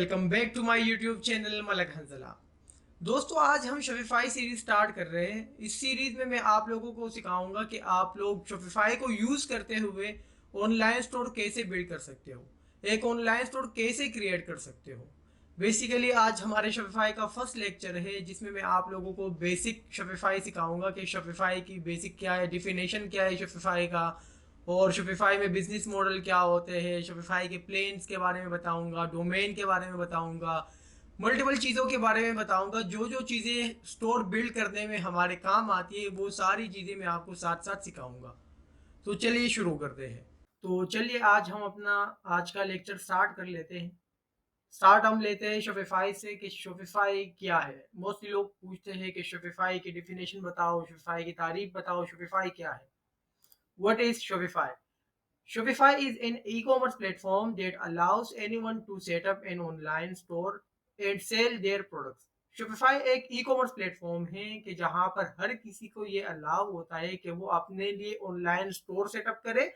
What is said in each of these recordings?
Welcome back to my YouTube channel मलक हंसला। दोस्तों, आज हम शॉपिफाई सीरीज स्टार्ट कर रहे हैं। इस सीरीज में मैं आप लोगों को सिखाऊंगा कि आप लोग शॉपिफाई को यूज़ करते हुए ऑनलाइन स्टोर कैसे बिल्ड कर सकते हो, एक ऑनलाइन स्टोर कैसे क्रिएट कर सकते हो। बेसिकली आज हमारे शॉपिफाई का फर्स्ट लेक्चर है, जिसमें मैं आप लोगों को बेसिक शॉपिफाई सिखाऊंगा कि शॉपिफाई की बेसिक क्या है, डिफिनेशन क्या है शॉपिफाई का, और शॉपिफाई में बिजनेस मॉडल क्या होते हैं, शॉपिफाई के प्लेन्स के बारे में बताऊंगा, डोमेन के बारे में बताऊंगा, मल्टीपल चीज़ों के बारे में बताऊंगा। जो जो चीज़ें स्टोर बिल्ड करने में हमारे काम आती है वो सारी चीज़ें मैं आपको साथ साथ सिखाऊंगा। तो चलिए शुरू करते हैं। तो चलिए आज हम अपना आज का लेक्चर स्टार्ट कर लेते हैं। स्टार्ट हम लेते हैं शॉपिफाई से कि शॉपिफाई क्या है। मोस्टली लोग पूछते हैं कि शॉपिफाई की डिफिनेशन बताओ, शॉपिफाई की तारीफ बताओ, शॉपिफाई क्या है। What is Shopify? Shopify is an e-commerce platform that allows anyone to set up an online store and sell their products. Shopify एक ई-कॉमर्स प्लेटफॉर्म है कि जहां पर हर किसी को ये अलाउ होता है कि वो अपने लिए ऑनलाइन स्टोर सेटअप करे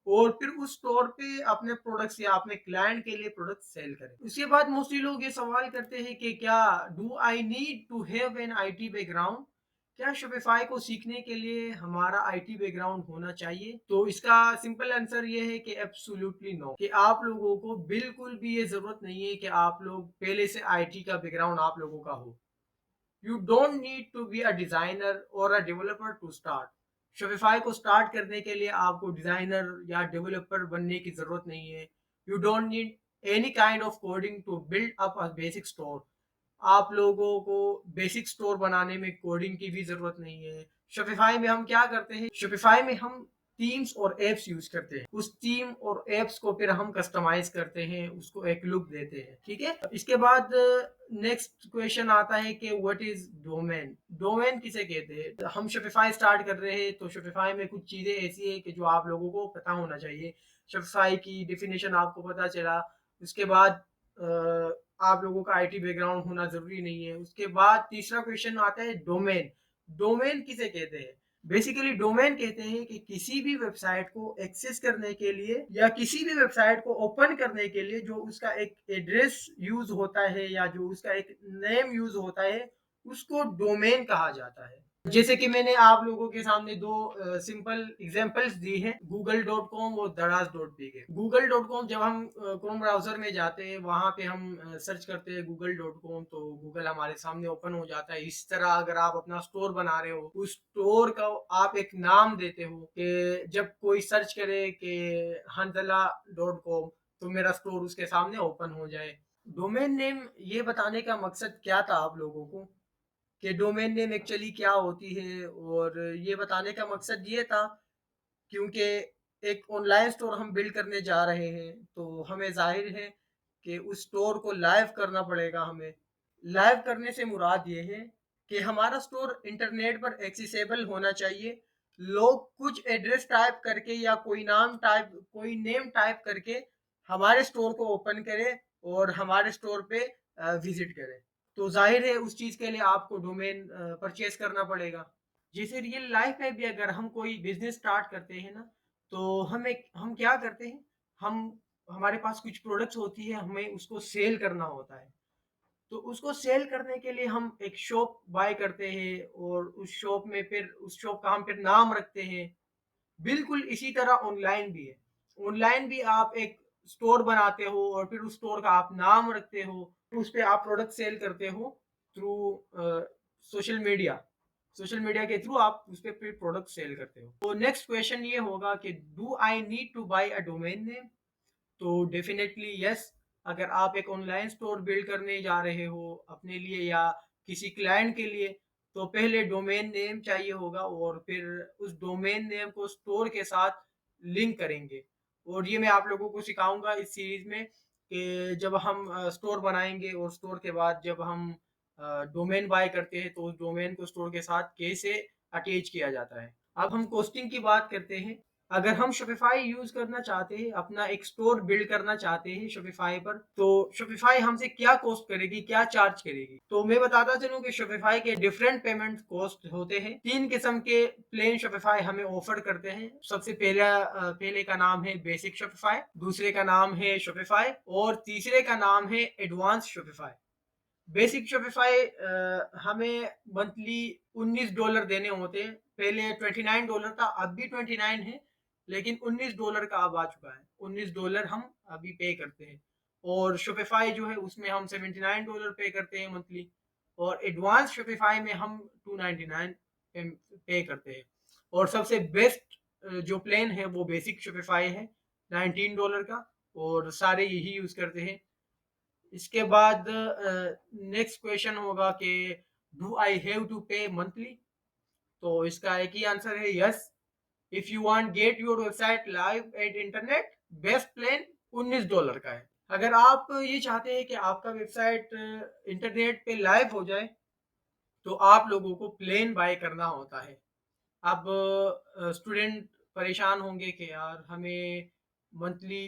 और फिर उस स्टोर पे अपने प्रोडक्ट्स या अपने क्लाइंट के लिए प्रोडक्ट सेल करे। उसके बाद मोस्टली लोग ये सवाल करते हैं कि क्या do I need to have an IT background? क्या शॉपिफाई को सीखने के लिए हमारा आईटी बैकग्राउंड होना चाहिए? तो इसका सिंपल आंसर ये है कि एब्सोल्युटली नो, कि आप लोगों को बिल्कुल भी ये जरूरत नहीं है कि आप लोग पहले से आईटी का बैकग्राउंड आप लोगों का हो। You don't need to be a designer और a developer to start. Shopify को स्टार्ट करने के लिए आपको डिजाइनर या डेवलपर बनने की जरूरत नहीं है। You don't need any kind of coding to build up a basic store. आप लोगों को बेसिक स्टोर बनाने में कोडिंग की भी जरूरत नहीं है। शॉपिफाई में हम क्या करते हैं? शॉपिफाई में हम थीम्स और एप्स यूज करते हैं। उस थीम और एप्स को फिर हम कस्टमाइज करते हैं, उसको एक लुक देते हैं। ठीक है, इसके बाद नेक्स्ट क्वेश्चन आता है कि व्हाट इज डोमेन? डोमेन किसे कहते हैं? हम शॉपिफाई स्टार्ट कर रहे हैं तो शॉपिफाई में कुछ चीजें ऐसी है कि जो आप लोगों को पता होना चाहिए। शॉपिफाई की डिफिनेशन आपको पता चला। उसके बाद आप लोगों का आईटी बैकग्राउंड होना जरूरी नहीं है। उसके बाद तीसरा क्वेश्चन आता है डोमेन। डोमेन किसे कहते हैं? बेसिकली डोमेन कहते हैं कि किसी भी वेबसाइट को एक्सेस करने के लिए या किसी भी वेबसाइट को ओपन करने के लिए जो उसका एक एड्रेस यूज होता है या जो उसका एक नेम यूज होता है, उसको डोमेन कहा जाता है। जैसे कि मैंने आप लोगों के सामने दो सिंपल एग्जांपल्स दी हैं, google.com और daraz.pk। google.com जब हम क्रोम ब्राउजर में जाते हैं, वहां पे हम सर्च करते हैं google.com, तो गूगल हमारे सामने ओपन हो जाता है। इस तरह अगर आप अपना स्टोर बना रहे हो, उस स्टोर का आप एक नाम देते हो कि जब कोई सर्च करे कि hanzala.com, तो मेरा स्टोर उसके सामने ओपन हो जाए। डोमेन नेम ये बताने का मकसद क्या था आप लोगों को कि डोमेन नेम एक्चुअली क्या होती है, और ये बताने का मकसद ये था क्योंकि एक ऑनलाइन स्टोर हम बिल्ड करने जा रहे हैं तो हमें जाहिर है कि उस स्टोर को लाइव करना पड़ेगा। हमें लाइव करने से मुराद ये है कि हमारा स्टोर इंटरनेट पर एक्सेसिबल होना चाहिए। लोग कुछ एड्रेस टाइप करके या कोई नेम टाइप करके हमारे स्टोर को ओपन करें और हमारे स्टोर पे विजिट करें। तो जाहिर है उस चीज के लिए आपको डोमेन परचेज करना पड़ेगा। जैसे रियल लाइफ में भी अगर हम कोई बिजनेस स्टार्ट करते हैं ना, तो हम क्या करते हैं? हम हमारे पास कुछ प्रोडक्ट्स होती है, हमें उसको सेल करना होता है। तो उसको सेल करने के लिए हम एक शॉप बाय करते हैं और उस शॉप का हम फिर नाम रखते हैं। बिल्कुल इसी तरह ऑनलाइन भी है। ऑनलाइन भी आप एक स्टोर बनाते हो और फिर उस स्टोर का आप नाम रखते हो, उस पे आप प्रोडक्ट सेल करते हो through social media. Social media के थ्रू आप उस पे फिर प्रोडक्ट सेल करते हो। तो नेक्स्ट क्वेश्चन ये होगा कि do I need to buy a domain name? तो डेफिनेटली यस। अगर आप एक ऑनलाइन स्टोर बिल्ड करने जा रहे हो अपने लिए या किसी क्लाइंट के लिए, तो पहले डोमेन नेम चाहिए होगा और फिर उस डोमेन नेम को स्टोर के साथ लिंक करेंगे। और ये मैं आप लोगों को सिखाऊंगा इस सीरीज में कि जब हम स्टोर बनाएंगे और स्टोर के बाद जब हम डोमेन बाय करते हैं तो उस डोमेन को स्टोर के साथ कैसे अटैच किया जाता है। अब हम कोस्टिंग की बात करते हैं। अगर हम शॉपिफाई यूज करना चाहते हैं, अपना एक स्टोर बिल्ड करना चाहते हैं शॉपिफाई पर, तो शॉपिफाई हमसे क्या कॉस्ट करेगी, क्या चार्ज करेगी? तो मैं बताता चलूं कि शॉपिफाई के डिफरेंट पेमेंट कॉस्ट होते हैं। 3 किस्म के प्लेन शॉपिफाई हमें ऑफर करते हैं। सबसे पहले का नाम है बेसिक शॉपिफाई, दूसरे का नाम है शॉपिफाई और तीसरे का नाम है एडवांस शॉपिफाई। बेसिक शॉपिफाई हमें मंथली $19 देने होते हैं। पहले $29 था, अब भी 29 है, लेकिन $19 का अब आ चुका है। $19 हम अभी पे करते हैं। और शॉपिफाई जो है उसमें हम $79 पे करते हैं मंथली, और एडवांस शॉपिफाई में हम $299 पे करते हैं। और सबसे बेस्ट जो प्लान है वो बेसिक शॉपिफाई है, $19 का, और सारे यही यूज करते हैं। इसके बाद नेक्स्ट क्वेश्चन होगा कि डू आई हैव टू पे मंथली? तो इसका एक ही आंसर है yes. If you want get your website live at internet, best plan $19 का है। अगर आप ये चाहते हैं कि आपका वेबसाइट इंटरनेट पे लाइव हो जाए, तो आप लोगों को प्लेन बाय करना होता है। अब स्टूडेंट परेशान होंगे कि यार हमें मंथली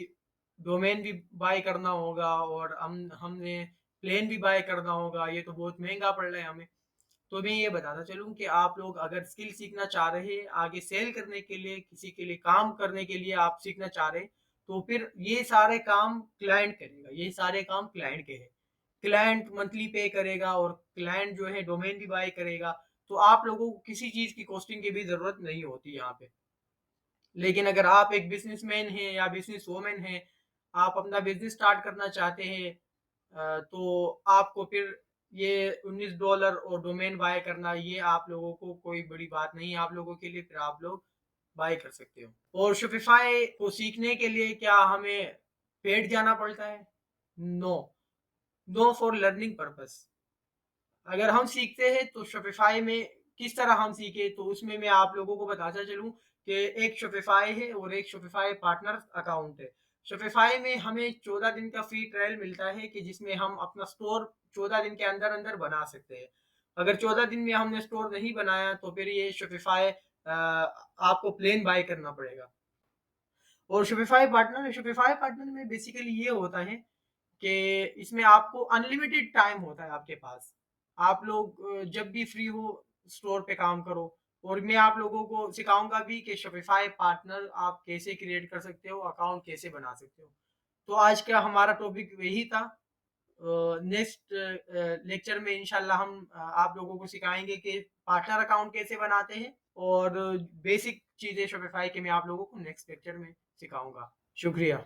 डोमेन भी बाय करना होगा और हमने प्लेन भी बाय करना होगा, ये तो बहुत महंगा पड़ रहा है हमें। तो मैं ये बताता चलूँ कि आप लोग अगर स्किल सीखना चाह रहे हैं, आगे सेल करने के लिए, किसी के लिए काम करने के लिए आप सीखना चाह रहे हैं, तो फिर ये सारे काम क्लाइंट करेगा, ये सारे काम क्लाइंट के हैं। क्लाइंट मंथली पे करेगा और क्लाइंट जो है डोमेन भी बाय करेगा, तो आप लोगों को किसी चीज़ की कॉस्टिंग की भी ज़रूरत नहीं होती यहाँ पे। लेकिन अगर आप एक बिजनेसमैन हैं या बिजनेस वूमेन हैं, आप अपना बिजनेस स्टार्ट करना चाहते हैं, तो आपको फिर ये $19 और डोमेन बाय करना, ये आप लोगों को कोई बड़ी बात नहीं है आप लोगों के लिए, फिर आप लोग बाय कर सकते हो। और शॉपिफाई को सीखने के लिए क्या हमें पेड जाना पड़ता है? No, no for learning purpose. अगर हम सीखते हैं तो शॉपिफाई में किस तरह हम सीखे, तो उसमें मैं आप लोगों को बताता चलूँ कि एक शॉपिफाई है और एक शॉपिफाई पार्टनर अकाउंट है। शॉपिफाई में हमें 14 दिन का फ्री ट्रायल मिलता है कि जिसमें हम अपना स्टोर 14 दिन के अंदर अंदर बना सकते हैं। अगर 14 दिन में हमने स्टोर नहीं बनाया तो फिर ये शॉपिफाई आपको प्लेन बाय करना पड़ेगा। और शॉपिफाई पार्टनर में बेसिकली ये होता है कि इसमें आपको अनलिमिटेड टाइम होता है आपके पास। आप लोग जब भी फ्री हो स्टोर पे काम करो। और मैं आप लोगों को सिखाऊंगा भी कि शॉपिफाई पार्टनर आप कैसे क्रिएट कर सकते हो, अकाउंट कैसे बना सकते हो। तो आज का हमारा टॉपिक यही था। नेक्स्ट लेक्चर में इंशाल्लाह हम आप लोगों को सिखाएंगे कि पार्टनर अकाउंट कैसे बनाते हैं, और बेसिक चीज़ें शॉपिफाई के मैं आप लोगों को नेक्स्ट लेक्चर में सिखाऊंगा। शुक्रिया।